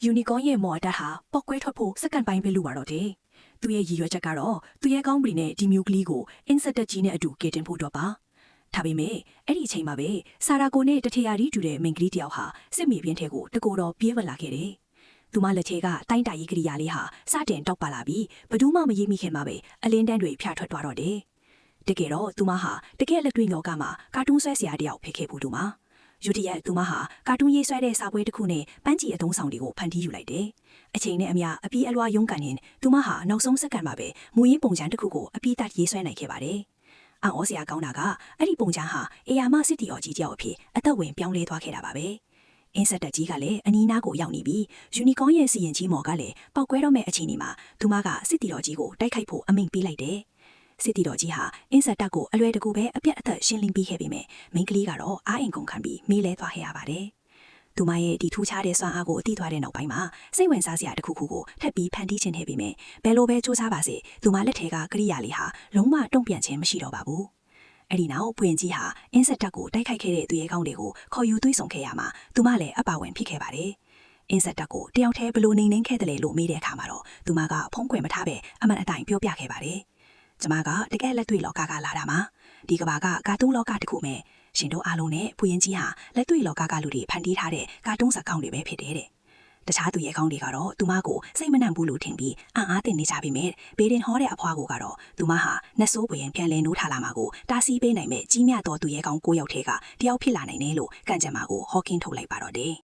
ယူနီကောင်းရဲ့မော်အတက်ဟာပောက်ကွဲထွက်ဖို့စက္ကန့်ပိုင်းပဲလိုပါတော့တယ်။သူရဲ့ရည်ရွယ်ချက်ကတော့သူရဲ့ကောင်းပလီနဲ့ဒီမျိုးကလေးကိုအင်ဆက်တက်ကြီးနဲ့အတူကယ်တင်ဖို့တော့ပါ။ဒါပေမဲ့အဲ့ဒီအချိန်မှာပဲဆာရာကိုနဲ့တထရာရီတူတဲ့မိန်းကလေးတယောက်ဟာစစ်မြေပြင်ထဲကိုတကိုယ်တော်ပြေးဝလာခဲ့တယ်။သူမလက်ထဲကတိုင်းတာရေးကလေးရာလေးဟာစတင်တောက်ပါလာပြီးဘယ်သူမှမရေးမိခင်မှာပဲအလင်းတန်းတွေဖြာထွက်သွားတော့တယ်။တကယ်တော့သူမဟာတကယ်လက်တွေ့လောကမှာကာတွန်းဆွဲဆရာတယောက်ဖြစ်ခဲ့ဘူးသူမယူတရက်သူမဟာကာတွန်းရေးဆွဲတဲ့စာပွဲတစ်ခုနဲ့ပန်းချီအသုံးဆောင်တွေကိုဖန်တီးယူလိုက်တယ်။အချိန်နဲ့အမျှအပြေးအလွှာရုန်းကန်ရင်သူမဟာနောက်ဆုံးစက္ကန့်မှာပဲမူရင်းပုံစံတစ်ခုကိုအပြေးတက်ရေးဆွဲနိုင်ခဲ့ပါတယ်။အံ့ဩစရာကောင်းတာကအဲ့ဒီပုံစံဟာအေယာမစစ်တီတော်ကြီးတယောက်အဖြစ်အသက်ဝင်ပြောင်းလဲသွားခဲ့တာပါပဲ။အင်းဆက်တက်ကြီးကလည်းအနီးနားကိုရောက်နေပြီးယူနီကောင်းရဲ့စီရင်ကြီးမော်ကလည်းပောက်ကွဲတော့မဲ့အချိန်ဒီမှာသူမကစစ်တီတော်ကြီးကိုတိုက်ခိုက်ဖို့အမိန့်ပေးလိုက်တယ်။စစ်တီတော်ကြီးဟာအင်းဆက်တက်ကိုအလွယ်တကူပဲအပြတ်အသက်ရှင်းလင်းပြီးခဲ့ပေမဲ့မိန်းကလေးကတော့အားအိမ်ကုန်ခံပြီးမေးလဲသွားခဲ့ရပါတယ်။သူမရဲ့ဒီထူးခြားတဲ့စွမ်းအားကိုအသိသွားတဲ့နောက်ပိုင်းမှာစိတ်ဝင်စားစရာတစ်ခုခုကိုထပ်ပြီးဖန်တီးခြင်းခဲ့ပေမဲ့ဘယ်လိုပဲစူးစမ်းပါစေသူမလက်ထဲကကရိယာလေးဟာလုံးဝတုံ့ပြန်ခြင်းမရှိတော့ပါဘူး။အဲ့ဒီနောက်ပွင့်ကြီးဟာအင်းဆက်တက်ကိုတိုက်ခိုက်ခဲ့တဲ့သူရဲ့ကောင်းတွေကိုခေါ်ယူသွေးဆောင်ခဲ့ရမှာသူမလည်းအပါဝင်ဖြစ်ခဲ့ပါတယ်။အင်းဆက်တက်ကိုတယောက်တည်းဘလို့နေခဲ့တယ်လေလို့မေးတဲ့အခါမှာတော့သူမကဖုံးကွယ်မထားပဲအမှန်အတိုင်းပြောပြခဲ့ပါတယ်။ကျမကတကယ်လက်တွေ့လောကကလာတာမှာဒီကဘာကကာတွန်းလောကတစ်ခုမဲ့ရှင်တို့အားလုံးနဲ့ဖွရင်ကြီးဟာလက်တွေ့လောကကလူတွေဖန်တီးထားတဲ့ကာတွန်းစာကောင်းတွေပဲဖြစ်တယ်တဲ့တခြားသူရဲ့ကောင်းတွေကတော့သူမကိုစိတ်မနှံဘူးလို့ထင်ပြီးအားတင်နေကြပြီမဲ့ဘေးတင်ဟောတဲ့အဖွားကိုကတော့သူမဟာနှက်ဆိုးပွင့်ပြန်လဲနိုးထားလာမှာကိုတားဆီးပေးနိုင်မဲ့ကြီးမြတ်တော်သူရဲ့ကောင်း9ယောက်ထဲကတယောက်ဖြစ်လာနိုင်တယ်လို့ကံကြမ္မာကိုဟောကင်းထုတ်လိုက်ပါတော့တယ်